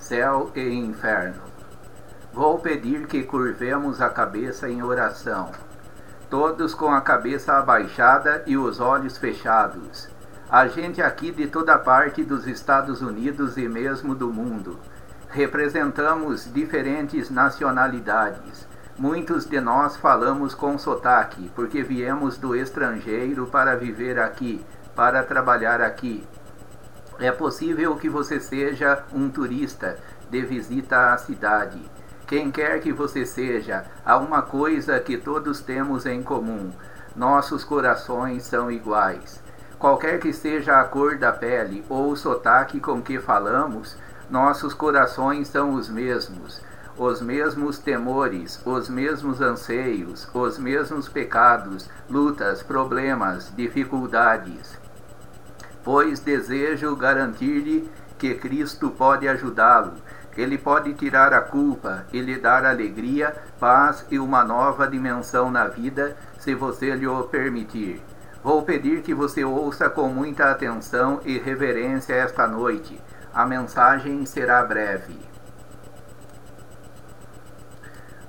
céu e inferno. Vou pedir que curvemos a cabeça em oração, todos com a cabeça abaixada e os olhos fechados. A gente aqui de toda parte dos Estados Unidos e mesmo do mundo. Representamos diferentes nacionalidades. Muitos de nós falamos com sotaque, porque viemos do estrangeiro para viver aqui, para trabalhar aqui. É possível que você seja um turista de visita à cidade. Quem quer que você seja, há uma coisa que todos temos em comum: nossos corações são iguais. Qualquer que seja a cor da pele ou o sotaque com que falamos, nossos corações são os mesmos temores, os mesmos anseios, os mesmos pecados, lutas, problemas, dificuldades. Pois desejo garantir-lhe que Cristo pode ajudá-lo. Ele pode tirar a culpa e lhe dar alegria, paz e uma nova dimensão na vida, se você lhe o permitir. Vou pedir que você ouça com muita atenção e reverência esta noite. A mensagem será breve.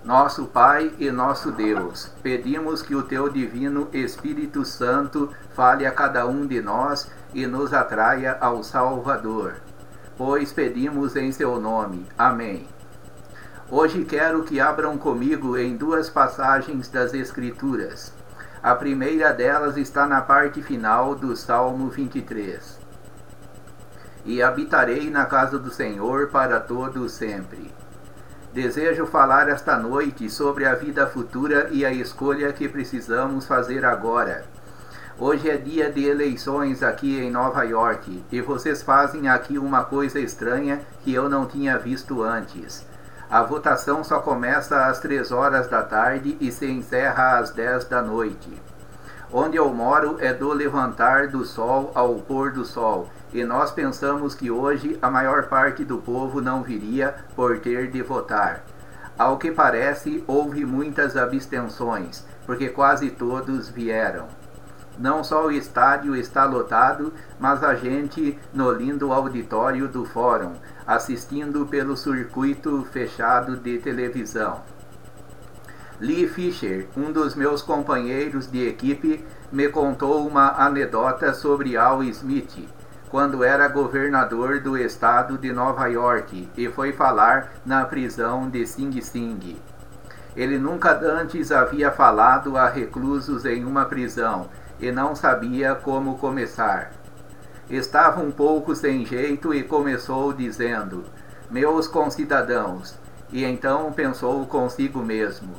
Nosso Pai e nosso Deus, pedimos que o Teu Divino Espírito Santo fale a cada um de nós e nos atraia ao Salvador. Pois pedimos em Seu nome. Amém. Hoje quero que abram comigo em duas passagens das Escrituras. A primeira delas está na parte final do Salmo 23. E habitarei na casa do Senhor para todo sempre. Desejo falar esta noite sobre a vida futura e a escolha que precisamos fazer agora. Hoje é dia de eleições aqui em Nova York, e vocês fazem aqui uma coisa estranha que eu não tinha visto antes. A votação só começa às 3 horas da tarde e se encerra às 10 da noite. Onde eu moro é do levantar do sol ao pôr do sol, e nós pensamos que hoje a maior parte do povo não viria por ter de votar. Ao que parece, houve muitas abstenções, porque quase todos vieram. Não só o estádio está lotado, mas a gente no lindo auditório do fórum, assistindo pelo circuito fechado de televisão. Lee Fisher, um dos meus companheiros de equipe, me contou uma anedota sobre Al Smith, quando era governador do estado de Nova York e foi falar na prisão de Sing Sing. Ele nunca antes havia falado a reclusos em uma prisão e não sabia como começar. Estava um pouco sem jeito e começou dizendo: "Meus concidadãos", e então pensou consigo mesmo: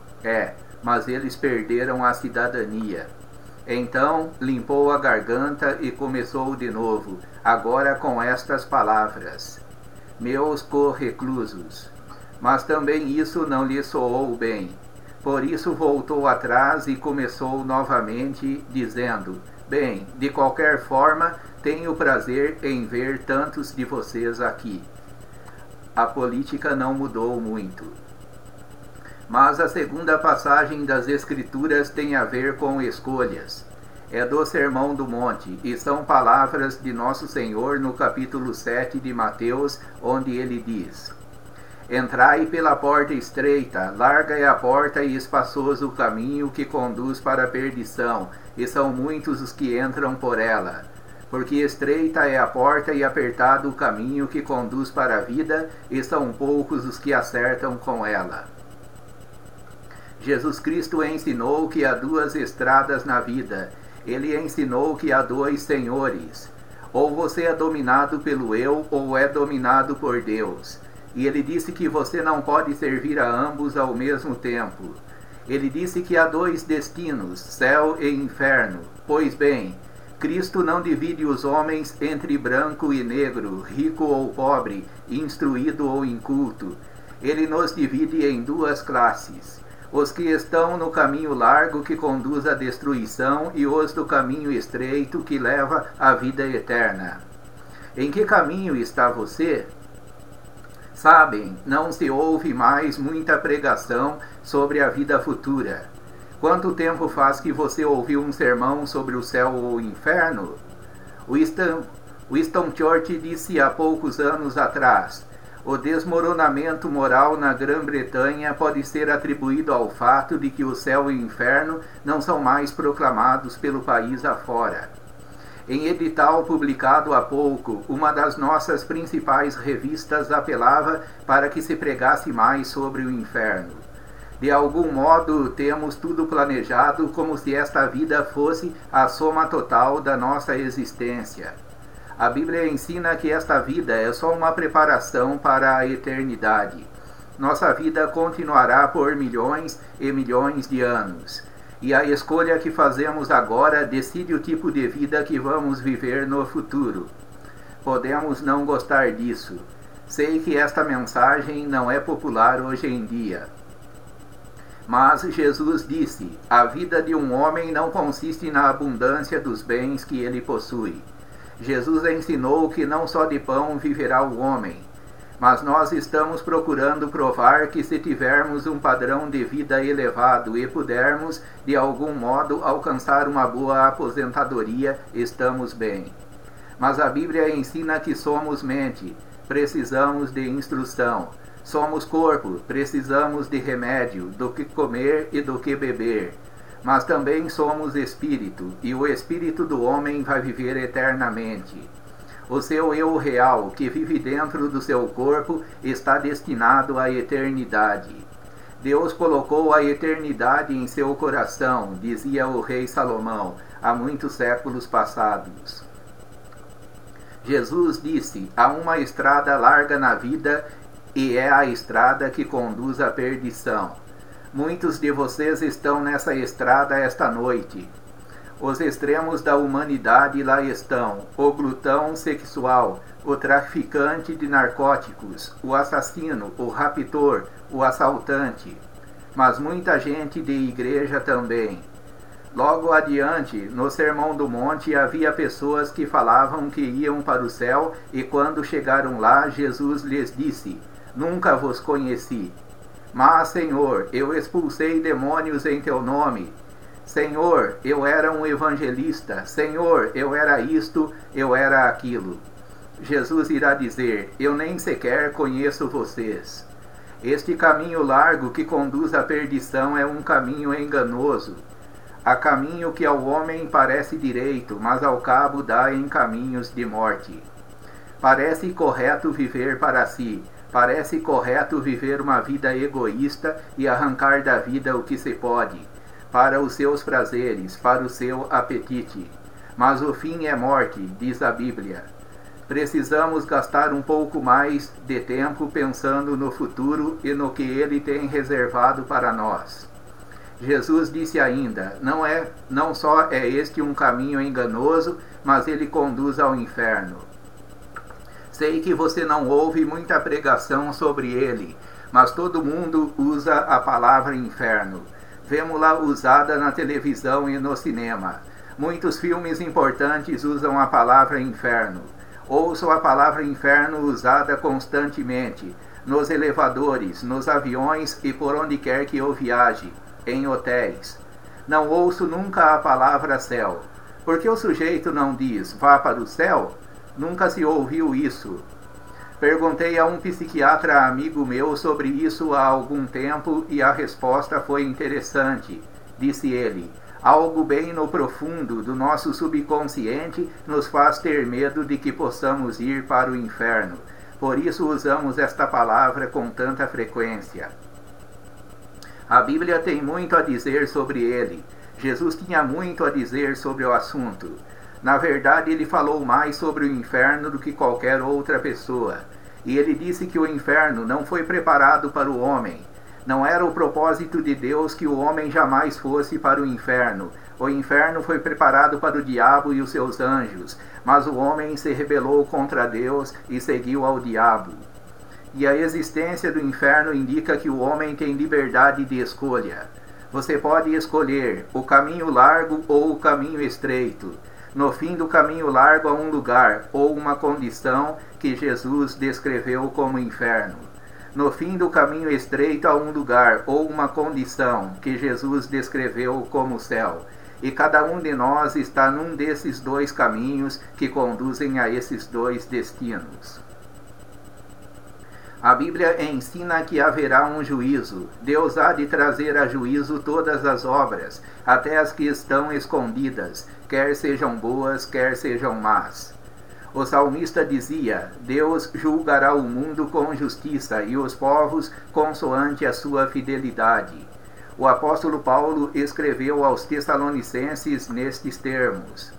mas eles perderam a cidadania. Então limpou a garganta e começou de novo, agora com estas palavras: "Meus correclusos". Mas também isso não lhe soou bem. Por isso voltou atrás e começou novamente, dizendo: "Bem, de qualquer forma, tenho prazer em ver tantos de vocês aqui". A política não mudou muito. Mas a segunda passagem das Escrituras tem a ver com escolhas. É do Sermão do Monte, e são palavras de Nosso Senhor no capítulo 7 de Mateus, onde ele diz: "Entrai pela porta estreita, larga é a porta e espaçoso o caminho que conduz para a perdição, e são muitos os que entram por ela. Porque estreita é a porta e apertado o caminho que conduz para a vida, e são poucos os que acertam com ela". Jesus Cristo ensinou que há duas estradas na vida. Ele ensinou que há dois senhores. Ou você é dominado pelo eu, ou é dominado por Deus. E ele disse que você não pode servir a ambos ao mesmo tempo. Ele disse que há dois destinos, céu e inferno. Pois bem, Cristo não divide os homens entre branco e negro, rico ou pobre, instruído ou inculto. Ele nos divide em duas classes: os que estão no caminho largo que conduz à destruição e os do caminho estreito que leva à vida eterna. Em que caminho está você? Sabem, não se ouve mais muita pregação sobre a vida futura. Quanto tempo faz que você ouviu um sermão sobre o céu ou o inferno? Winston Churchill disse há poucos anos atrás: O desmoronamento moral na Grã-Bretanha pode ser atribuído ao fato de que o céu e o inferno não são mais proclamados pelo país afora. Em edital publicado há pouco, uma das nossas principais revistas apelava para que se pregasse mais sobre o inferno. De algum modo, temos tudo planejado como se esta vida fosse a soma total da nossa existência. A Bíblia ensina que esta vida é só uma preparação para a eternidade. Nossa vida continuará por milhões e milhões de anos. E a escolha que fazemos agora decide o tipo de vida que vamos viver no futuro. Podemos não gostar disso. Sei que esta mensagem não é popular hoje em dia. Mas Jesus disse: a vida de um homem não consiste na abundância dos bens que ele possui. Jesus ensinou que não só de pão viverá o homem, mas nós estamos procurando provar que se tivermos um padrão de vida elevado e pudermos, de algum modo, alcançar uma boa aposentadoria, estamos bem. Mas a Bíblia ensina que somos mente, precisamos de instrução. Somos corpo, precisamos de remédio, do que comer e do que beber. Mas também somos espírito, e o espírito do homem vai viver eternamente. O seu eu real, que vive dentro do seu corpo, está destinado à eternidade. Deus colocou a eternidade em seu coração, dizia o rei Salomão, há muitos séculos passados. Jesus disse: há uma estrada larga na vida, e é a estrada que conduz à perdição. Muitos de vocês estão nessa estrada esta noite. Os extremos da humanidade lá estão: o glutão sexual, o traficante de narcóticos, o assassino, o raptor, o assaltante. Mas muita gente de igreja também. Logo adiante, no Sermão do Monte, havia pessoas que falavam que iam para o céu, e quando chegaram lá, Jesus lhes disse: nunca vos conheci. Mas, Senhor, eu expulsei demônios em teu nome. Senhor, eu era um evangelista. Senhor, eu era isto, eu era aquilo. Jesus irá dizer: eu nem sequer conheço vocês. Este caminho largo que conduz à perdição é um caminho enganoso. Há caminho que ao homem parece direito, mas ao cabo dá em caminhos de morte. Parece correto viver para si. Parece correto viver uma vida egoísta e arrancar da vida o que se pode, para os seus prazeres, para o seu apetite. Mas o fim é morte, diz a Bíblia. Precisamos gastar um pouco mais de tempo pensando no futuro e no que Ele tem reservado para nós. Jesus disse ainda: não só é este um caminho enganoso, mas ele conduz ao inferno. Sei que você não ouve muita pregação sobre ele, mas todo mundo usa a palavra inferno. Vemos-la usada na televisão e no cinema. Muitos filmes importantes usam a palavra inferno. Ouço a palavra inferno usada constantemente, nos elevadores, nos aviões e por onde quer que eu viaje, em hotéis. Não ouço nunca a palavra céu. Por que o sujeito não diz: vá para o céu? Nunca se ouviu isso. Perguntei a um psiquiatra amigo meu sobre isso há algum tempo e a resposta foi interessante. Disse ele: algo bem no profundo do nosso subconsciente nos faz ter medo de que possamos ir para o inferno. Por isso usamos esta palavra com tanta frequência. A Bíblia tem muito a dizer sobre ele. Jesus tinha muito a dizer sobre o assunto. Na verdade, ele falou mais sobre o inferno do que qualquer outra pessoa. E ele disse que o inferno não foi preparado para o homem. Não era o propósito de Deus que o homem jamais fosse para o inferno. O inferno foi preparado para o diabo e os seus anjos. Mas o homem se rebelou contra Deus e seguiu ao diabo. E a existência do inferno indica que o homem tem liberdade de escolha. Você pode escolher o caminho largo ou o caminho estreito. No fim do caminho largo há um lugar ou uma condição que Jesus descreveu como inferno. No fim do caminho estreito há um lugar ou uma condição que Jesus descreveu como céu. E cada um de nós está num desses dois caminhos que conduzem a esses dois destinos. A Bíblia ensina que haverá um juízo. Deus há de trazer a juízo todas as obras, até as que estão escondidas, quer sejam boas, quer sejam más. O salmista dizia: Deus julgará o mundo com justiça e os povos consoante a sua fidelidade. O apóstolo Paulo escreveu aos Tessalonicenses nestes termos: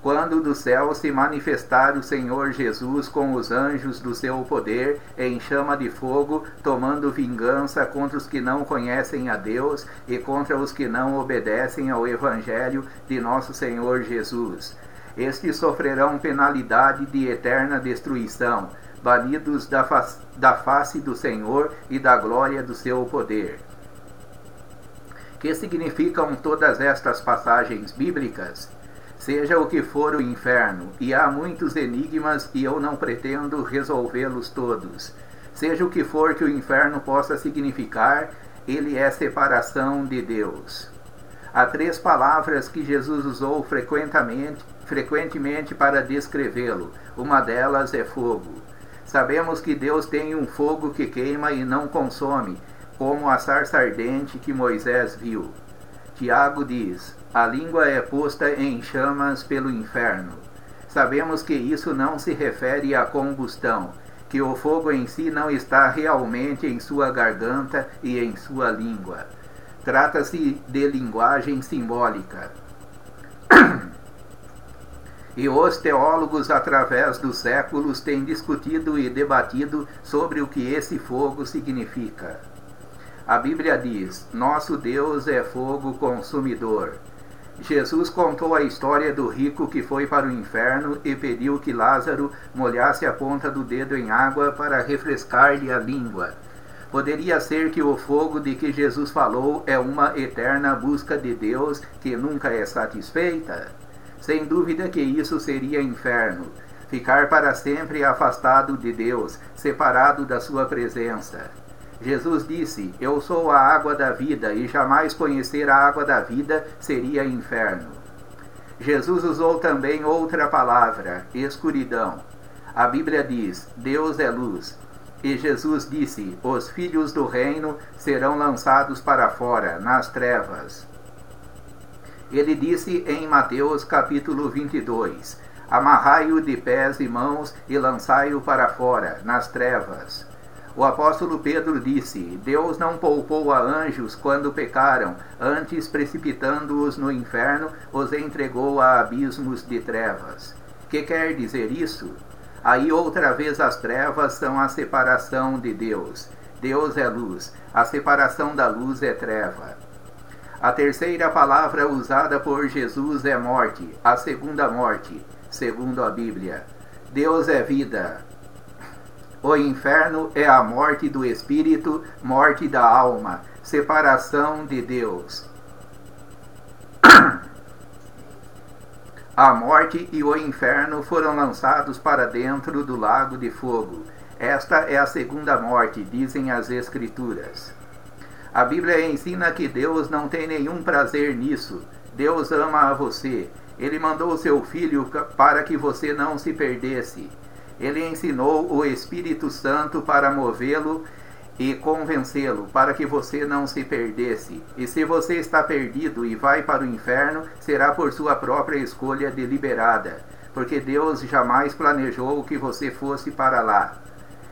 Quando do céu se manifestar o Senhor Jesus com os anjos do seu poder em chama de fogo, tomando vingança contra os que não conhecem a Deus e contra os que não obedecem ao Evangelho de nosso Senhor Jesus. Estes sofrerão penalidade de eterna destruição, banidos da face do Senhor e da glória do seu poder. Que significam todas estas passagens bíblicas? Seja o que for o inferno, e há muitos enigmas e eu não pretendo resolvê-los todos. Seja o que for que o inferno possa significar, ele é separação de Deus. Há 3 palavras que Jesus usou frequentemente para descrevê-lo. Uma delas é fogo. Sabemos que Deus tem um fogo que queima e não consome, como a sarça ardente que Moisés viu. Tiago diz: a língua é posta em chamas pelo inferno. Sabemos que isso não se refere à combustão, que o fogo em si não está realmente em sua garganta e em sua língua. Trata-se de linguagem simbólica. E os teólogos, através dos séculos, têm discutido e debatido sobre o que esse fogo significa. A Bíblia diz: nosso Deus é fogo consumidor. Jesus contou a história do rico que foi para o inferno e pediu que Lázaro molhasse a ponta do dedo em água para refrescar-lhe a língua. Poderia ser que o fogo de que Jesus falou é uma eterna busca de Deus que nunca é satisfeita? Sem dúvida que isso seria inferno, ficar para sempre afastado de Deus, separado da sua presença. Jesus disse: eu sou a água da vida, e jamais conhecer a água da vida seria inferno. Jesus usou também outra palavra: escuridão. A Bíblia diz: Deus é luz. E Jesus disse: os filhos do reino serão lançados para fora, nas trevas. Ele disse em Mateus capítulo 22: amarrai-o de pés e mãos e lançai-o para fora, nas trevas. O apóstolo Pedro disse: Deus não poupou a anjos quando pecaram, antes, precipitando-os no inferno, os entregou a abismos de trevas. Que quer dizer isso? Aí outra vez as trevas são a separação de Deus. Deus é luz, a separação da luz é treva. A terceira palavra usada por Jesus é morte, a segunda morte, segundo a Bíblia. Deus é vida. O inferno é a morte do espírito, morte da alma, separação de Deus. A morte e o inferno foram lançados para dentro do lago de fogo. Esta é a segunda morte, dizem as Escrituras. A Bíblia ensina que Deus não tem nenhum prazer nisso. Deus ama a você. Ele mandou o seu Filho para que você não se perdesse. Ele ensinou o Espírito Santo para movê-lo e convencê-lo, para que você não se perdesse. E se você está perdido e vai para o inferno, será por sua própria escolha deliberada, porque Deus jamais planejou que você fosse para lá.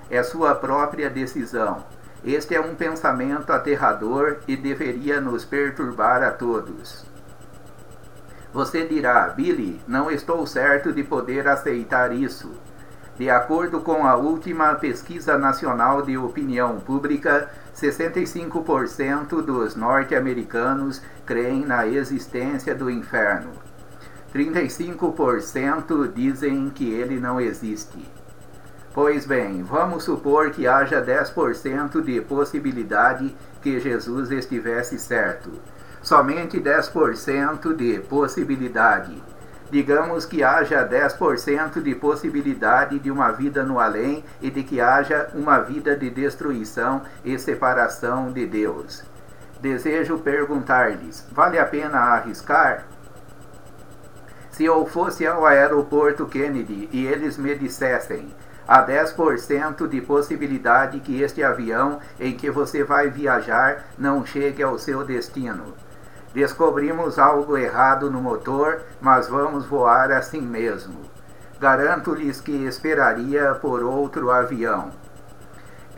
É sua própria decisão. Este é um pensamento aterrador e deveria nos perturbar a todos. Você dirá: Billy, não estou certo de poder aceitar isso. De acordo com a última pesquisa nacional de opinião pública, 65% dos norte-americanos creem na existência do inferno. 35% dizem que ele não existe. Pois bem, vamos supor que haja 10% de possibilidade que Jesus estivesse certo. Somente 10% de possibilidade. Digamos que haja 10% de possibilidade de uma vida no além e de que haja uma vida de destruição e separação de Deus. Desejo perguntar-lhes: vale a pena arriscar? Se eu fosse ao aeroporto Kennedy e eles me dissessem: Há 10% de possibilidade que este avião em que você vai viajar não chegue ao seu destino. Descobrimos algo errado no motor, mas vamos voar assim mesmo. Garanto-lhes que esperaria por outro avião.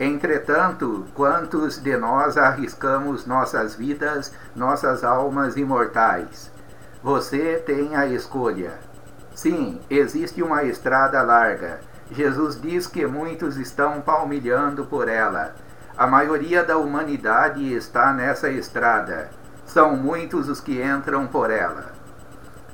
Entretanto, quantos de nós arriscamos nossas vidas, nossas almas imortais? Você tem a escolha. Sim, existe uma estrada larga. Jesus diz que muitos estão palmilhando por ela. A maioria da humanidade está nessa estrada. São muitos os que entram por ela.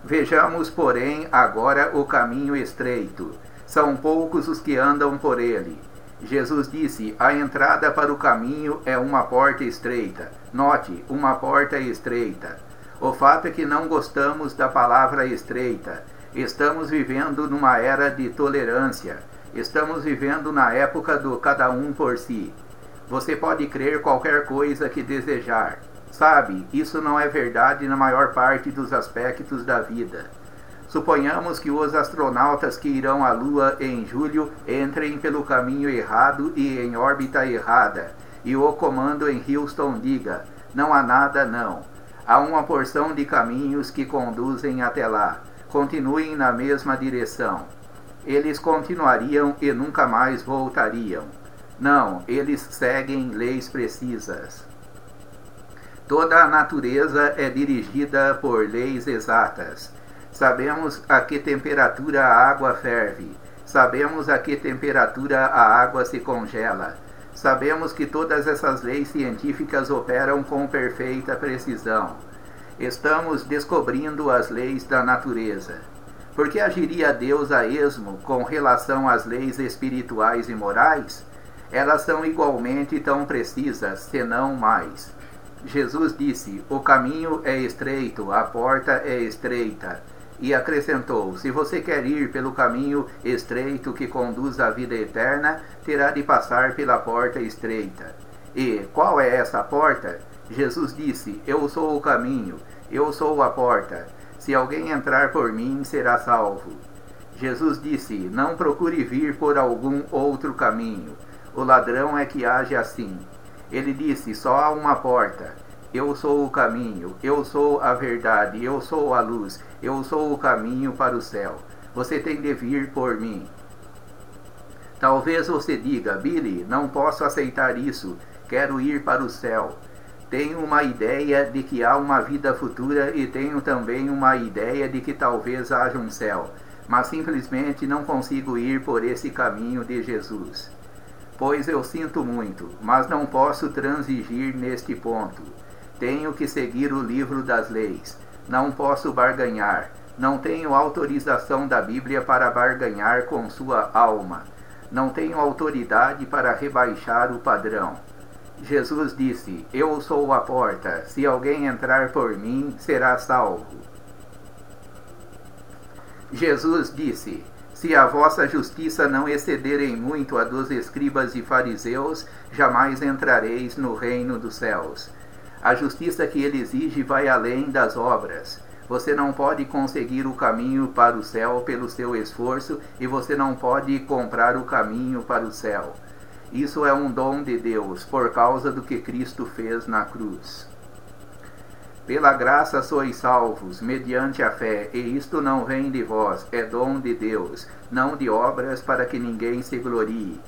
Vejamos, porém, agora o caminho estreito. São poucos os que andam por ele. Jesus disse: a entrada para o caminho é uma porta estreita. Note, uma porta estreita. O fato é que não gostamos da palavra estreita. Estamos vivendo numa era de tolerância. Estamos vivendo na época do cada um por si. Você pode crer qualquer coisa que desejar. Sabe, isso não é verdade na maior parte dos aspectos da vida. Suponhamos que os astronautas que irão à Lua em julho entrem pelo caminho errado e em órbita errada, e o comando em Houston diga: não há nada não. Há uma porção de caminhos que conduzem até lá. Continuem na mesma direção. Eles continuariam e nunca mais voltariam. Não, eles seguem leis precisas. Toda a natureza é dirigida por leis exatas. Sabemos a que temperatura a água ferve. Sabemos a que temperatura a água se congela. Sabemos que todas essas leis científicas operam com perfeita precisão. Estamos descobrindo as leis da natureza. Por que agiria Deus a esmo com relação às leis espirituais e morais? Elas são igualmente tão precisas, se não mais. Jesus disse: o caminho é estreito, a porta é estreita. E acrescentou: se você quer ir pelo caminho estreito que conduz à vida eterna, terá de passar pela porta estreita. E qual é essa porta? Jesus disse: eu sou o caminho, eu sou a porta. Se alguém entrar por mim, será salvo. Jesus disse: não procure vir por algum outro caminho. O ladrão é que age assim. Ele disse: só há uma porta. Eu sou o caminho, eu sou a verdade, eu sou a luz, eu sou o caminho para o céu. Você tem de vir por mim. Talvez você diga: Billy, não posso aceitar isso, quero ir para o céu. Tenho uma ideia de que há uma vida futura e tenho também uma ideia de que talvez haja um céu, mas simplesmente não consigo ir por esse caminho de Jesus. Pois eu sinto muito, mas não posso transigir neste ponto. Tenho que seguir o livro das leis. Não posso barganhar. Não tenho autorização da Bíblia para barganhar com sua alma. Não tenho autoridade para rebaixar o padrão. Jesus disse: eu sou a porta. Se alguém entrar por mim, será salvo. Jesus disse: se a vossa justiça não excederem muito a dos escribas e fariseus, jamais entrareis no reino dos céus. A justiça que ele exige vai além das obras. Você não pode conseguir o caminho para o céu pelo seu esforço e você não pode comprar o caminho para o céu. Isso é um dom de Deus, por causa do que Cristo fez na cruz. Pela graça sois salvos, mediante a fé, e isto não vem de vós, é dom de Deus, não de obras para que ninguém se glorie.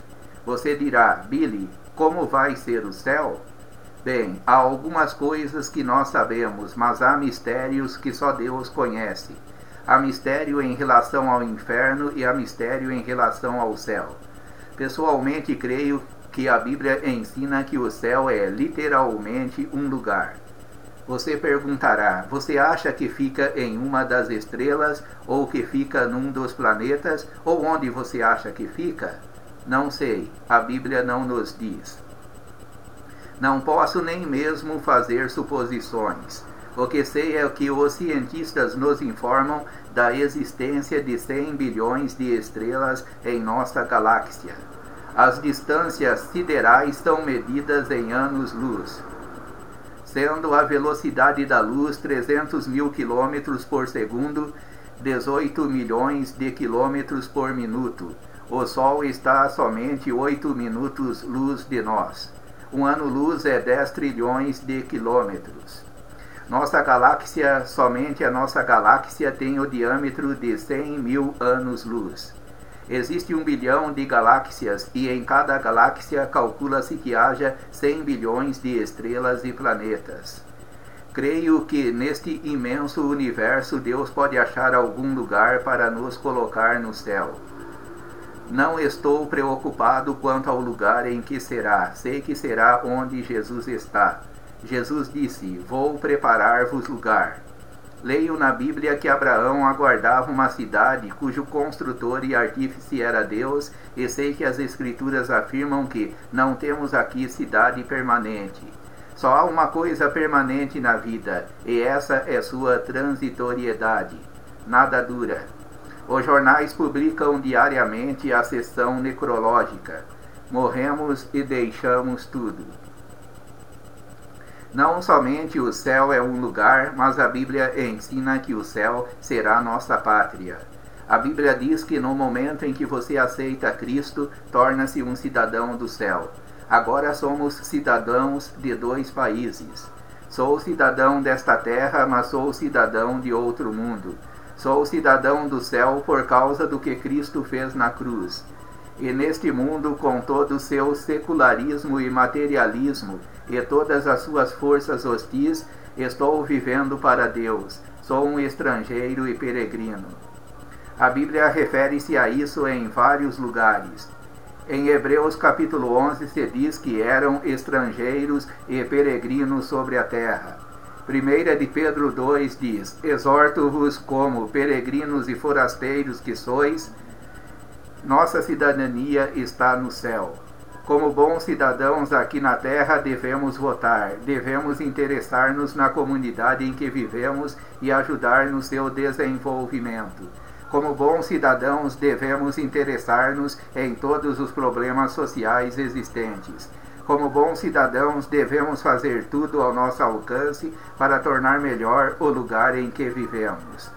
Você dirá: Billy, como vai ser o céu? Bem, há algumas coisas que nós sabemos, mas há mistérios que só Deus conhece. Há mistério em relação ao inferno e há mistério em relação ao céu. Pessoalmente, creio que a Bíblia ensina que o céu é literalmente um lugar. Você perguntará: você acha que fica em uma das estrelas, ou que fica num dos planetas, ou onde você acha que fica? Não sei, a Bíblia não nos diz. Não posso nem mesmo fazer suposições. O que sei é que os cientistas nos informam da existência de 100 bilhões de estrelas em nossa galáxia. As distâncias siderais são medidas em anos-luz, sendo a velocidade da luz 300 mil quilômetros por segundo, 18 milhões de quilômetros por minuto. O Sol está a somente 8 minutos-luz de nós. Um ano-luz é 10 trilhões de quilômetros. Nossa galáxia, somente a nossa galáxia, tem o diâmetro de 100 mil anos-luz. Existe 1 bilhão de galáxias e em cada galáxia calcula-se que haja 100 bilhões de estrelas e planetas. Creio que neste imenso universo Deus pode achar algum lugar para nos colocar no céu. Não estou preocupado quanto ao lugar em que será. Sei que será onde Jesus está. Jesus disse: vou preparar-vos lugar. Leio na Bíblia que Abraão aguardava uma cidade cujo construtor e artífice era Deus, e sei que as Escrituras afirmam que não temos aqui cidade permanente. Só há uma coisa permanente na vida, e essa é sua transitoriedade. Nada dura. Os jornais publicam diariamente a sessão necrológica. Morremos e deixamos tudo. Não somente o céu é um lugar, mas a Bíblia ensina que o céu será nossa pátria. A Bíblia diz que no momento em que você aceita Cristo, torna-se um cidadão do céu. Agora somos cidadãos de 2 países. Sou cidadão desta terra, mas sou cidadão de outro mundo. Sou cidadão do céu por causa do que Cristo fez na cruz. E neste mundo, com todo o seu secularismo e materialismo, e todas as suas forças hostis, estou vivendo para Deus. Sou um estrangeiro e peregrino. A Bíblia refere-se a isso em vários lugares. Em Hebreus capítulo 11 se diz que eram estrangeiros e peregrinos sobre a terra. 1 de Pedro 2 diz: exorto-vos como peregrinos e forasteiros que sois, nossa cidadania está no céu. Como bons cidadãos aqui na terra devemos votar, devemos interessar-nos na comunidade em que vivemos e ajudar no seu desenvolvimento. Como bons cidadãos devemos interessar-nos em todos os problemas sociais existentes. Como bons cidadãos devemos fazer tudo ao nosso alcance para tornar melhor o lugar em que vivemos.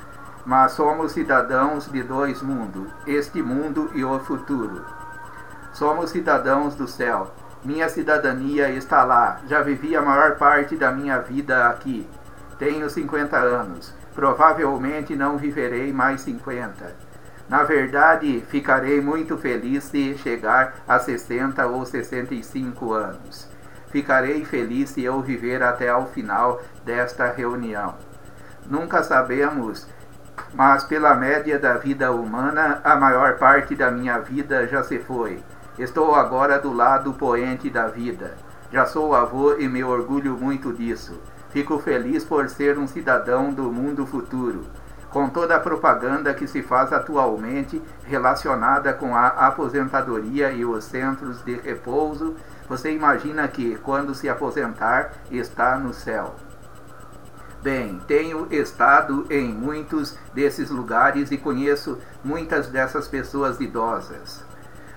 Mas somos cidadãos de 2 mundos, este mundo e o futuro. Somos cidadãos do céu. Minha cidadania está lá. Já vivi a maior parte da minha vida aqui. Tenho 50 anos. Provavelmente não viverei mais 50. Na verdade, ficarei muito feliz se chegar a 60 ou 65 anos. Ficarei feliz se eu viver até ao final desta reunião. Nunca sabemos, mas pela média da vida humana, a maior parte da minha vida já se foi. Estou agora do lado poente da vida. Já sou avô e me orgulho muito disso. Fico feliz por ser um cidadão do mundo futuro. Com toda a propaganda que se faz atualmente relacionada com a aposentadoria e os centros de repouso, você imagina que, quando se aposentar, está no céu. Bem, tenho estado em muitos desses lugares e conheço muitas dessas pessoas idosas.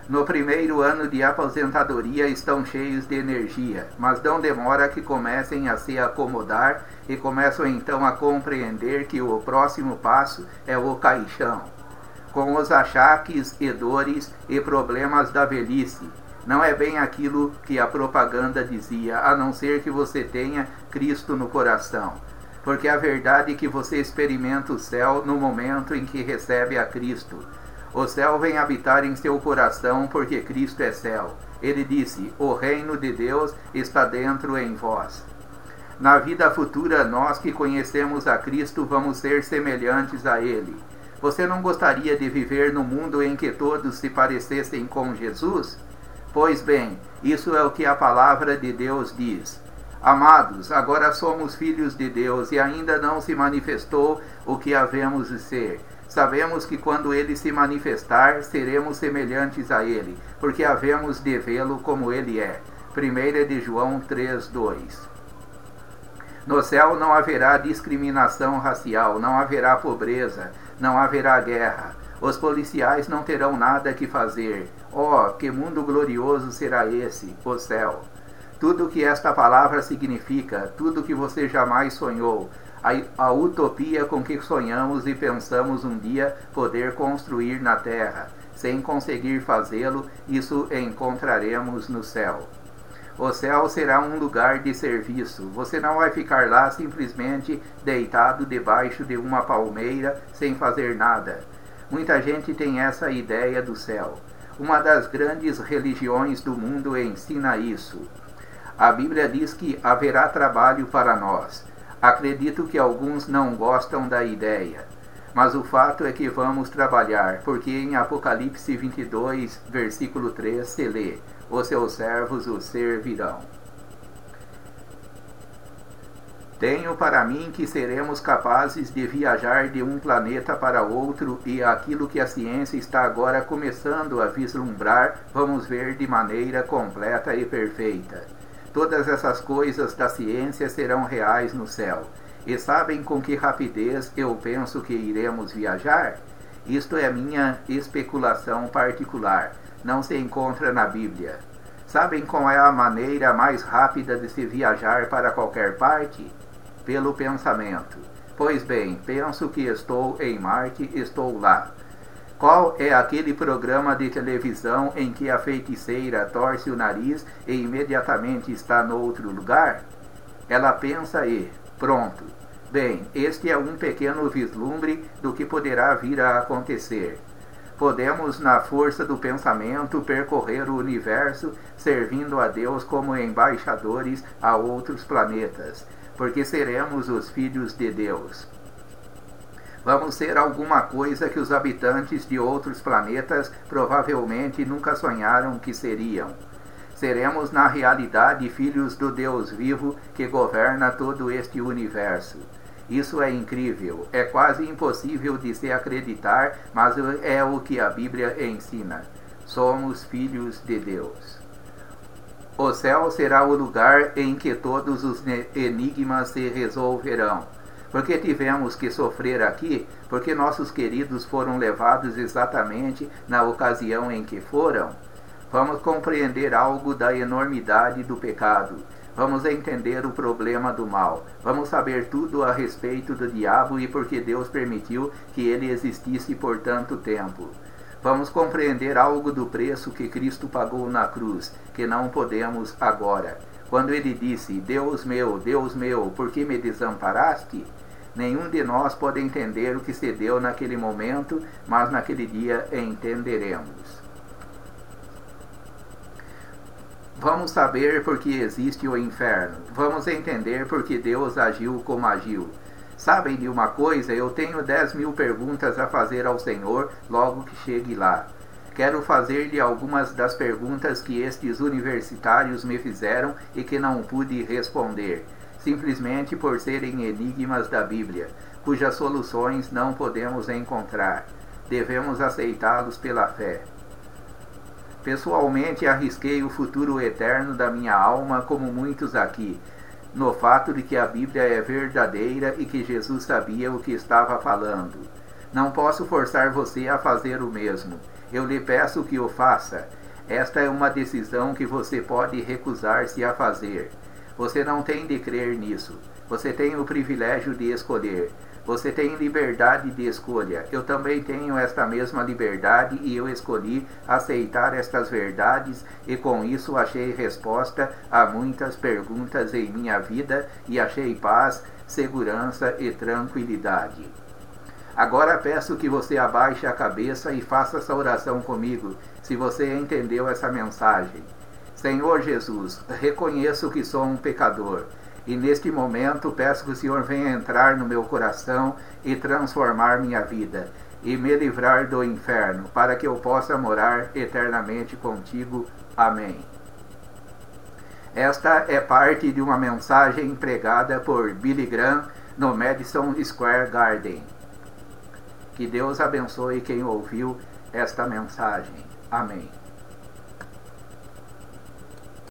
No primeiro ano de aposentadoria estão cheios de energia, mas não demora que comecem a se acomodar e começam então a compreender que o próximo passo é o caixão, com os achaques e dores e problemas da velhice. Não é bem aquilo que a propaganda dizia, a não ser que você tenha Cristo no coração. Porque a verdade é que você experimenta o céu no momento em que recebe a Cristo. O céu vem habitar em seu coração porque Cristo é céu. Ele disse: o reino de Deus está dentro em vós. Na vida futura, nós que conhecemos a Cristo vamos ser semelhantes a Ele. Você não gostaria de viver no mundo em que todos se parecessem com Jesus? Pois bem, isso é o que a palavra de Deus diz. Amados, agora somos filhos de Deus e ainda não se manifestou o que havemos de ser. Sabemos que quando Ele se manifestar, seremos semelhantes a Ele, porque havemos de vê-lo como Ele é. 1 de João 3:2. No céu não haverá discriminação racial, não haverá pobreza, não haverá guerra. Os policiais não terão nada que fazer. Oh, que mundo glorioso será esse, o céu! Tudo o que esta palavra significa, tudo que você jamais sonhou, a utopia com que sonhamos e pensamos um dia poder construir na terra, sem conseguir fazê-lo, isso encontraremos no céu. O céu será um lugar de serviço. Você não vai ficar lá simplesmente deitado debaixo de uma palmeira sem fazer nada. Muita gente tem essa ideia do céu. Uma das grandes religiões do mundo ensina isso. A Bíblia diz que haverá trabalho para nós. Acredito que alguns não gostam da ideia. Mas o fato é que vamos trabalhar, porque em Apocalipse 22, versículo 3, se lê: os seus servos o servirão. Tenho para mim que seremos capazes de viajar de um planeta para outro, e aquilo que a ciência está agora começando a vislumbrar, vamos ver de maneira completa e perfeita. Todas essas coisas da ciência serão reais no céu. E sabem com que rapidez eu penso que iremos viajar? Isto é minha especulação particular. Não se encontra na Bíblia. Sabem qual é a maneira mais rápida de se viajar para qualquer parte? Pelo pensamento. Pois bem, penso que estou em Marte, estou lá. Qual é aquele programa de televisão em que a feiticeira torce o nariz e imediatamente está no outro lugar? Ela pensa e, pronto. Bem, este é um pequeno vislumbre do que poderá vir a acontecer. Podemos, na força do pensamento, percorrer o universo, servindo a Deus como embaixadores a outros planetas, porque seremos os filhos de Deus. Vamos ser alguma coisa que os habitantes de outros planetas provavelmente nunca sonharam que seriam. Seremos, na realidade, filhos do Deus vivo que governa todo este universo. Isso é incrível, é quase impossível de se acreditar, mas é o que a Bíblia ensina. Somos filhos de Deus. O céu será o lugar em que todos os enigmas se resolverão. Porque tivemos que sofrer aqui? Porque nossos queridos foram levados exatamente na ocasião em que foram? Vamos compreender algo da enormidade do pecado. Vamos entender o problema do mal. Vamos saber tudo a respeito do diabo e porque Deus permitiu que ele existisse por tanto tempo. Vamos compreender algo do preço que Cristo pagou na cruz, que não podemos agora. Quando ele disse: Deus meu, por que me desamparaste? Nenhum de nós pode entender o que se deu naquele momento, mas naquele dia entenderemos. Vamos saber por que existe o inferno. Vamos entender por que Deus agiu como agiu. Sabem de uma coisa? Eu tenho 10.000 perguntas a fazer ao Senhor logo que chegue lá. Quero fazer-lhe algumas das perguntas que estes universitários me fizeram e que não pude responder, simplesmente por serem enigmas da Bíblia, cujas soluções não podemos encontrar. Devemos aceitá-los pela fé. Pessoalmente, arrisquei o futuro eterno da minha alma, como muitos aqui, no fato de que a Bíblia é verdadeira e que Jesus sabia o que estava falando. Não posso forçar você a fazer o mesmo. Eu lhe peço que o faça. Esta é uma decisão que você pode recusar-se a fazer. Você não tem de crer nisso. Você tem o privilégio de escolher. Você tem liberdade de escolha. Eu também tenho esta mesma liberdade e eu escolhi aceitar estas verdades e com isso achei resposta a muitas perguntas em minha vida e achei paz, segurança e tranquilidade. Agora peço que você abaixe a cabeça e faça essa oração comigo, se você entendeu essa mensagem. Senhor Jesus, reconheço que sou um pecador. E neste momento peço que o Senhor venha entrar no meu coração e transformar minha vida, e me livrar do inferno, para que eu possa morar eternamente contigo. Amém. Esta é parte de uma mensagem pregada por Billy Graham no Madison Square Garden. Que Deus abençoe quem ouviu esta mensagem. Amém.